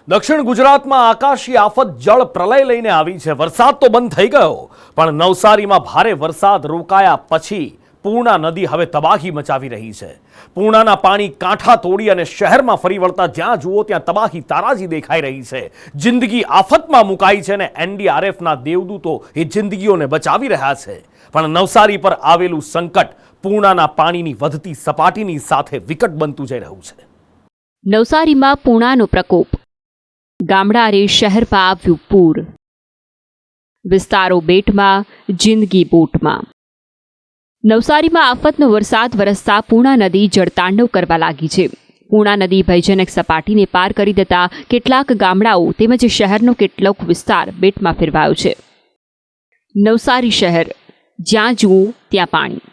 દક્ષિણ ગુજરાતમાં આકાશી આફત જળ પ્રલય લઈને આવી છે। વરસાદ તો બંધ થઈ ગયો, પણ નવસારીમાં ભારે વરસાદ રોકાયા પછી પૂર્ણા નદી હવે તબાહી મચાવી રહી છે। પૂર્ણાના પાણી કાંઠા તોડી અને શહેરમાં ફરી વળતા જ્યાં જુઓ ત્યાં તબાહી તારાજી દેખાઈ રહી છે। જિંદગી આફતમાં મુકાઈ છે અને એનડીઆરએફના દેવદૂતો એ જિંદગીઓને બચાવી રહ્યા છે, પણ નવસારી પર આવેલું સંકટ પૂર્ણાના પાણીની વધતી સપાટીની સાથે વિકટ બનતું જઈ રહ્યું છે। નવસારીમાં પૂર્ણાનો પ્રકોપ, ગામડારે શહેરમાં આવ્યું પૂર, વિસ્તારો બેટમાં, જિંદગી બોટમાં। નવસારીમાં આફતનો વરસાદ વરસતા પૂર્ણા નદી જળતાંડવ કરવા લાગી છે। પૂર્ણા નદી ભયજનક સપાટીને પાર કરી દેતા કેટલાક ગામડાઓ તેમજ શહેરનો કેટલોક વિસ્તાર બેટમાં ફેરવાયો છે। નવસારી શહેર, જ્યાં જુઓ ત્યાં પાણી।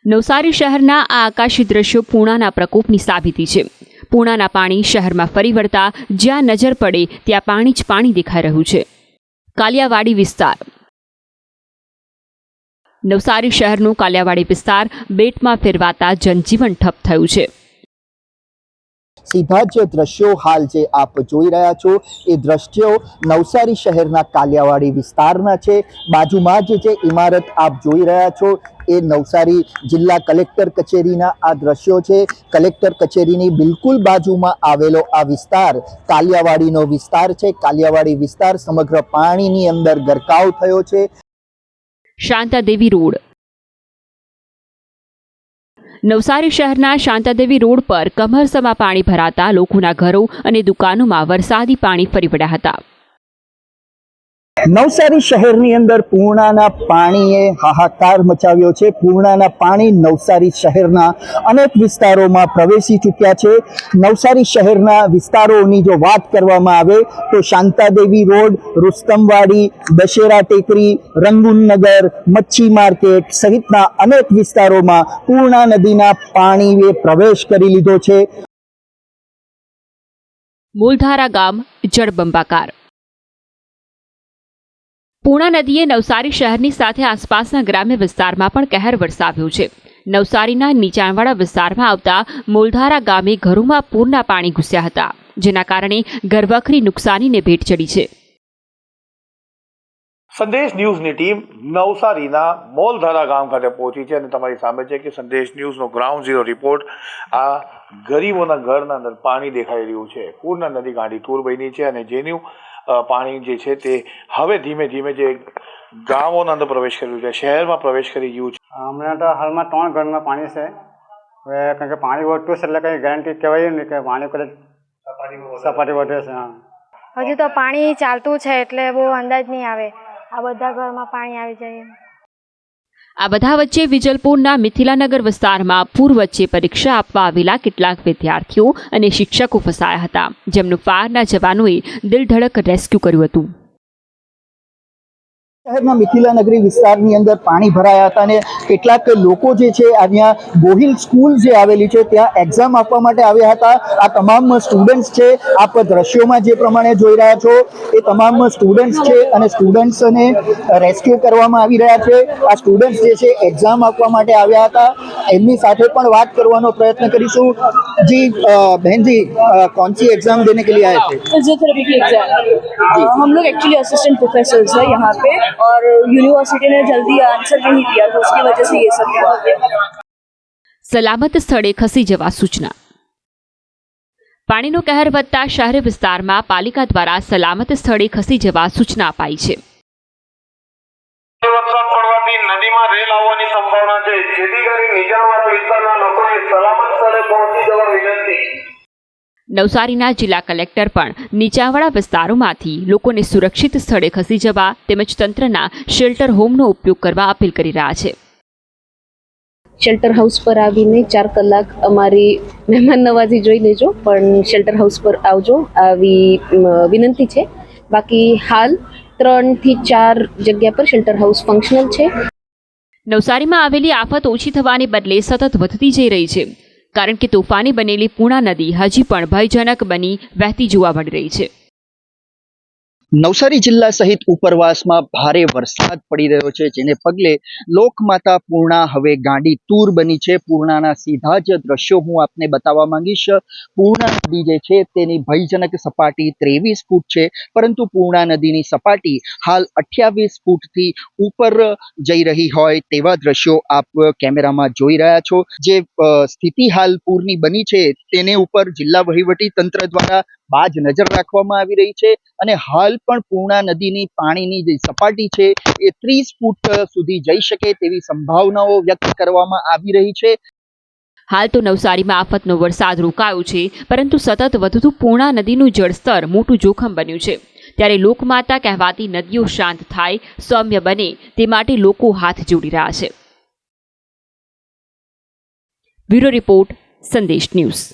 નવસારી શહેરના આ આકાશી દ્રશ્યો પૂર્ણાના પ્રકોપની સાબિતી છે। પૂર્ણાના પાણી શહેરમાં ફરી વળતા જ્યાં નજર પડે ત્યાં પાણી જ પાણી દેખાઈ રહ્યું છે। કાલિયાવાડી વિસ્તાર, નવસારી શહેરનો કાલિયાવાડી વિસ્તાર બેટમાં ફેરવાતા જનજીવન ઠપ થયું છે। સીધા જે દ્રશ્યો હાલ જે આપ જોઈ રહ્યા છો એ દ્રશ્યો નવસારી શહેરના કાલિયાવાડી વિસ્તારના છે। બાજુમાં જે ઇમારત આપ જોઈ રહ્યા છો એ નવસારી જિલ્લા કલેક્ટર કચેરીના આ દ્રશ્યો છે। કલેક્ટર કચેરીની બિલકુલ બાજુમાં આવેલો આ વિસ્તાર કાલિયાવાડીનો વિસ્તાર છે। કાલિયાવાડી વિસ્તાર સમગ્ર પાણીની અંદર ગરકાવ થયો છે। શાંતાદેવી રોડ, નવસારી શહેરના શાંતાદેવી રોડ પર કમરસમાં પાણી ભરાતા લોકોના ઘરો અને દુકાનોમાં વરસાદી પાણી ફરી વળ્યા હતા। નવસારી શહેરની અંદર પૂર્ણાના પાણીએ હાહાકાર મચાવ્યો છે। પૂર્ણાના પાણી નવસારી શહેરના અનેક વિસ્તારોમાં પ્રવેશી ચૂક્યા છે। નવસારી શહેરના વિસ્તારોની જો વાત કરવામાં આવે તો શાંતાદેવી રોડ, રુસ્તમવાડી, દશેરા ટેકરી, રંગુનનગર, મચ્છી માર્કેટ સહિતના અનેક વિસ્તારોમાં પૂર્ણા નદીના પાણીએ પ્રવેશ કરી લીધો છે। મૂલધારા ગામ જળબંબાકાર, પૂર્ણા નદીએ નવસારી શહેરની સાથે આસપાસના ગ્રામ્ય વિસ્તારમાં પણ કહેર વરસાવ્યો છે। નવસારીના નીચાણવાળા વિસ્તારમાં આવતા મૂલધારા ગામે ઘરોમાં પૂરના પાણી ઘૂસ્યા હતા, જેના કારણે ઘરવખરી નુકસાનીને ભેટ ચડી છે। સંદેશ ન્યૂઝની ટીમ નવસારીના મોલધારા ગામ ખાતે પહોંચી છે અને તમારી સામે છે કે સંદેશ ન્યૂઝનો ગ્રાઉન્ડ ઝીરો રિપોર્ટ। આ ગરીબોના ઘરના અંદર પાણી દેખાઈ રહ્યું છે। પૂર્ણા નદી ગાંડી તૂર બની છે અને જેનું પાણી જે છે તે હવે ધીમે ધીમે જે ગામોના અંદર પ્રવેશ કર્યું છે, શહેરમાં પ્રવેશ કરી ગયું છે। હમણાં તો હાલમાં 3 ઘરમાં પાણી છે। હવે કારણ કે પાણી વધતું છે એટલે કંઈ ગેરંટી કહેવાય નહીં કે પાણી કદાચ સપાટી વધે છે। હજુ તો પાણી ચાલતું છે એટલે બહુ અંદાજ નહીં આવે, આ બધા ઘરમાં પાણી આવી જાય। આ બધા વચ્ચે વિજલપુરના મિથિલાનગર વિસ્તારમાં પૂર વચ્ચે પરીક્ષા આપવા આવેલા કેટલાક વિદ્યાર્થીઓ અને શિક્ષકો ફસાયા હતા, જેમનું ફાયરના જવાનોએ દિલધડક રેસ્ક્યુ કર્યું હતું। શહેરના મિથિલાનગરી વિસ્તારની અંદર પાણી ભરાયા હતા અને કેટલાક લોકો જે છે અહીંયા ગોહિલ સ્કૂલ જે આવેલી છે ત્યાં એક્ઝામ આપવા માટે આવ્યા હતા। આ તમામ સ્ટુડન્ટ્સ છે, આપ દ્રશ્યોમાં જે પ્રમાણે જોઈ રહ્યા છો એ તમામ સ્ટુડન્ટ્સ છે અને સ્ટુડન્ટ્સને રેસ્ક્યુ કરવામાં આવી રહ્યા છે। આ સ્ટુડન્ટ્સ જે છે એક્ઝામ આપવા માટે આવ્યા હતા, એમની સાથે પણ વાત કરવાનો પ્રયત્ન કરીશું। जी बहन जी, कौन सी एग्जाम देने के लिए आए थे? फिजियोथेरेपी की एग्जाम। हम लोग एक्चुअली असिस्टेंट प्रोफेसर्स हैं यहाँ पे और यूनिवर्सिटी ने जल्दी आंसर नहीं दिया तो उसकी वजह से ये सब हुआ। સલામત સ્થળે ખસી જવા સૂચના। પાણીનો કહેર વધતા શહેરી વિસ્તારમાં પાલિકા દ્વારા સલામત સ્થળે ખસી જવા સૂચના અપાઈ છે। વરસાદ પડવાથી નદીમાં રેલ આવવાની સંભાવના છે, જેથી કરી નીચાણવાળા વિસ્તારના લોકોને સલામત સ્થળે પહોંચી જવા વિનંતી। નવસારીના જિલ્લા કલેક્ટર પણ નીચાણવાળા વિસ્તારોમાંથી લોકોને સુરક્ષિત સ્થળે ખસી જવા તેમજ તંત્રના શેલ્ટર હોમનો ઉપયોગ કરવા અપીલ કરી રહ્યા છે। શેલ્ટર હાઉસ પર આવીને 4 કલાક અમારી મહેમાન નવાજી જોઈ લેજો, પણ શેલ્ટર હાઉસ પર આવજો આવી વિનંતી છે। બાકી હાલ 3 થી 4 જગ્યા પર શેલ્ટર હાઉસ ફંક્શનલ છે। નવસારીમાં આવેલી આફત ઓછી થવાને બદલે સતત વધતી જઈ રહી છે, કારણ કે તોફાની બનેલી પૂર્ણા નદી હજી પણ ભયજનક બની વહેતી જોવા મળી રહી છે। નવસારી જિલ્લા સહિત ઉપરવાસમાં ભારે વરસાદ પડી રહ્યો છે, જેને પગલે લોકમાતા પૂર્ણા હવે ગાંડી તૂર બની છે. પૂર્ણાના સીધા જ દ્રશ્યો હું આપને બતાવવા માંગીશ. પૂર્ણા નદી જે છે તેની ભયજનક સપાટી 23 ફૂટ છે, પરંતુ પૂર્ણા નદીની સપાટી હાલ 28 ફૂટથી ઉપર જઈ રહી હોય તેવા દ્રશ્યો આપ કેમેરામાં જોઈ રહ્યા છો. જે સ્થિતિ હાલ પૂરની બની છે તેને ઉપર જિલ્લા વહીવટી તંત્ર દ્વારા બાજ નજર રાખવામાં આવી રહી છે, અને હાલ પણ પૂર્ણા નદીની પાણીની જે સપાટી છે એ 30 ફૂટ સુધી જઈ શકે તેવી સંભાવનાઓ વ્યક્ત કરવામાં આવી રહી છે. હાલ તો નવસારીમાં આફતનો વરસાદ રોકાયો છે, પરંતુ સતત વધતું પૂર્ણા નદીનું જળસ્તર મોટું જોખમ બન્યું છે. ત્યારે લોકમાતા કહેવાતી નદીઓ શાંત થાય, સૌમ્ય બને તે માટે લોકો હાથ જોડી રહ્યા છે. બ્યુરો રિપોર્ટ, સંદેશ ન્યૂઝ.